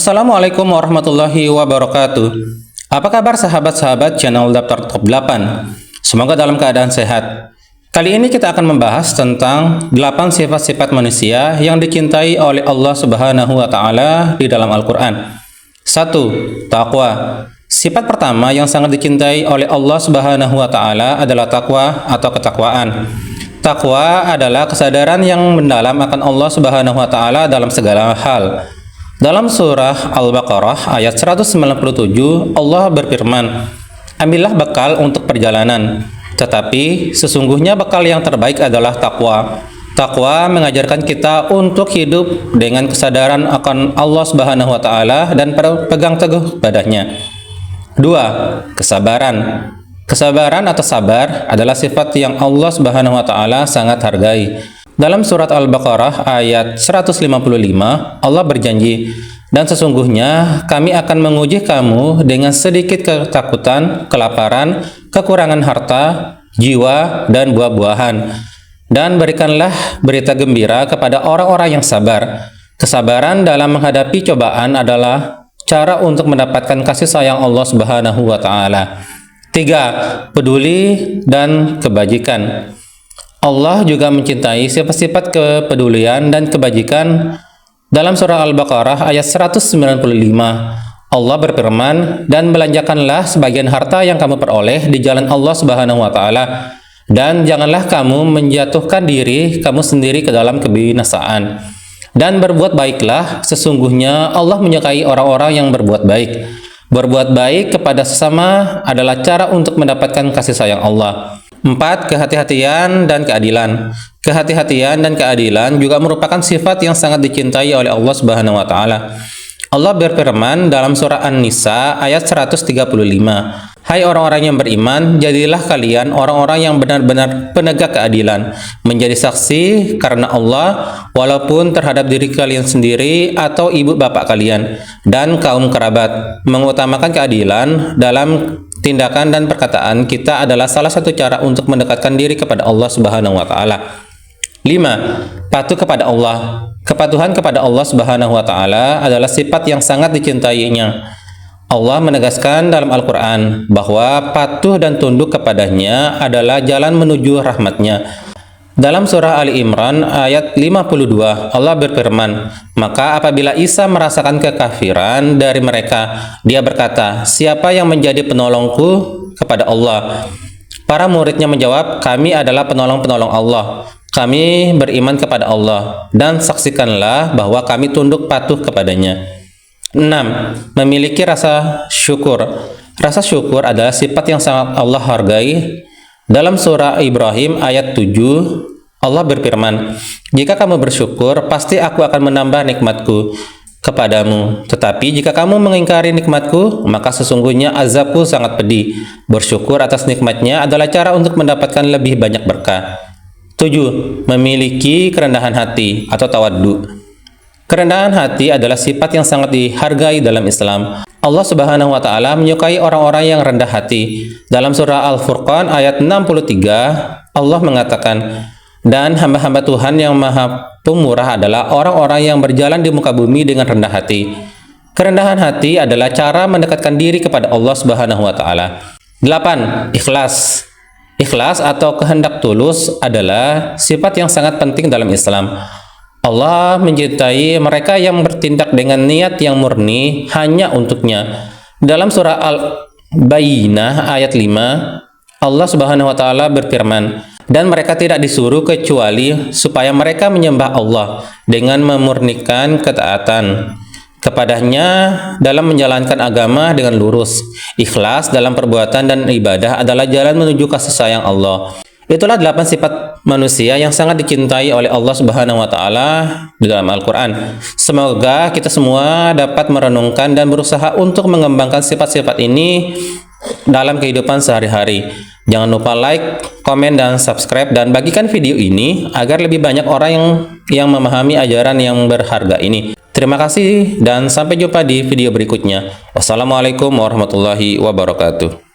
Assalamualaikum warahmatullahi wabarakatuh. Apa kabar sahabat-sahabat channel Daftar Top 8? Semoga dalam keadaan sehat. Kali ini kita akan membahas tentang 8 sifat-sifat manusia yang dicintai oleh Allah Subhanahu wa taala di dalam Al-Qur'an. 1. Taqwa. Sifat pertama yang sangat dicintai oleh Allah Subhanahu wa taala adalah takwa atau ketakwaan. Takwa adalah kesadaran yang mendalam akan Allah Subhanahu wa taala dalam segala hal. Dalam surah Al-Baqarah ayat 197, Allah berfirman, "Ambillah bekal untuk perjalanan, tetapi sesungguhnya bekal yang terbaik adalah takwa." Takwa mengajarkan kita untuk hidup dengan kesadaran akan Allah Subhanahu wa taala dan berpegang teguh padanya. 2. Kesabaran. Kesabaran atau sabar adalah sifat yang Allah Subhanahu wa taala sangat hargai. Dalam surat Al-Baqarah ayat 155, Allah berjanji, "Dan sesungguhnya kami akan menguji kamu dengan sedikit ketakutan, kelaparan, kekurangan harta, jiwa, dan buah-buahan. Dan berikanlah berita gembira kepada orang-orang yang sabar." Kesabaran dalam menghadapi cobaan adalah cara untuk mendapatkan kasih sayang Allah Subhanahu wa taala. 3. Peduli dan kebajikan. Allah juga mencintai sifat-sifat kepedulian dan kebajikan. Dalam surah Al-Baqarah ayat 195, Allah berfirman, "Dan belanjakanlah sebagian harta yang kamu peroleh di jalan Allah Subhanahu wa taala, dan janganlah kamu menjatuhkan diri kamu sendiri ke dalam kebinasaan. Dan berbuat baiklah, sesungguhnya Allah menyukai orang-orang yang berbuat baik." Berbuat baik kepada sesama adalah cara untuk mendapatkan kasih sayang Allah. 4. Kehati-hatian dan keadilan. Kehati-hatian dan keadilan juga merupakan sifat yang sangat dicintai oleh Allah Subhanahu wa taala. Allah berfirman dalam surah An-Nisa ayat 135, "Hai orang-orang yang beriman, jadilah kalian orang-orang yang benar-benar penegak keadilan, menjadi saksi karena Allah, walaupun terhadap diri kalian sendiri atau ibu bapak kalian dan kaum kerabat. Mengutamakan keadilan dalam tindakan dan perkataan kita adalah salah satu cara untuk mendekatkan diri kepada Allah Subhanahu wa taala." 5. Patuh kepada Allah. Kepatuhan kepada Allah Subhanahu wa taala adalah sifat yang sangat dicintainya. Allah menegaskan dalam Al-Qur'an bahwa patuh dan tunduk kepadanya adalah jalan menuju rahmatnya. Dalam surah Ali Imran ayat 52, Allah berfirman, "Maka apabila Isa merasakan kekafiran dari mereka, dia berkata, 'Siapa yang menjadi penolongku?' kepada Allah." Para muridnya menjawab, "Kami adalah penolong-penolong Allah. Kami beriman kepada Allah, dan saksikanlah bahwa kami tunduk patuh kepadanya." 6. Memiliki rasa syukur. Rasa syukur adalah sifat yang sangat Allah hargai. Dalam surah Ibrahim ayat 7, Allah berfirman, "Jika kamu bersyukur, pasti aku akan menambah nikmatku kepadamu. Tetapi jika kamu mengingkari nikmatku, maka sesungguhnya azabku sangat pedih." Bersyukur atas nikmatnya adalah cara untuk mendapatkan lebih banyak berkah. 7. Memiliki kerendahan hati atau tawaddu. Kerendahan hati adalah sifat yang sangat dihargai dalam Islam. Allah Subhanahu wa taala menyukai orang-orang yang rendah hati. Dalam surah Al-Furqan ayat 63, Allah mengatakan, "Dan hamba-hamba Tuhan yang Maha Pemurah adalah orang-orang yang berjalan di muka bumi dengan rendah hati." Kerendahan hati adalah cara mendekatkan diri kepada Allah Subhanahu wa taala. 8. Ikhlas. Ikhlas atau kehendak tulus adalah sifat yang sangat penting dalam Islam. Allah mencintai mereka yang bertindak dengan niat yang murni hanya untuknya. Dalam surah Al-Bayyinah ayat 5, Allah Subhanahu wa taala berfirman, "Dan mereka tidak disuruh kecuali supaya mereka menyembah Allah dengan memurnikan ketaatan kepadanya dalam menjalankan agama dengan lurus." Ikhlas dalam perbuatan dan ibadah adalah jalan menuju kasih sayang Allah. Itulah 8 sifat manusia yang sangat dicintai oleh Allah Subhanahu wa taala di dalam Al-Qur'an. Semoga kita semua dapat merenungkan dan berusaha untuk mengembangkan sifat-sifat ini dalam kehidupan sehari-hari. Jangan lupa like, komen, dan subscribe, dan bagikan video ini agar lebih banyak orang yang memahami ajaran yang berharga ini. Terima kasih dan sampai jumpa di video berikutnya. Wassalamualaikum warahmatullahi wabarakatuh.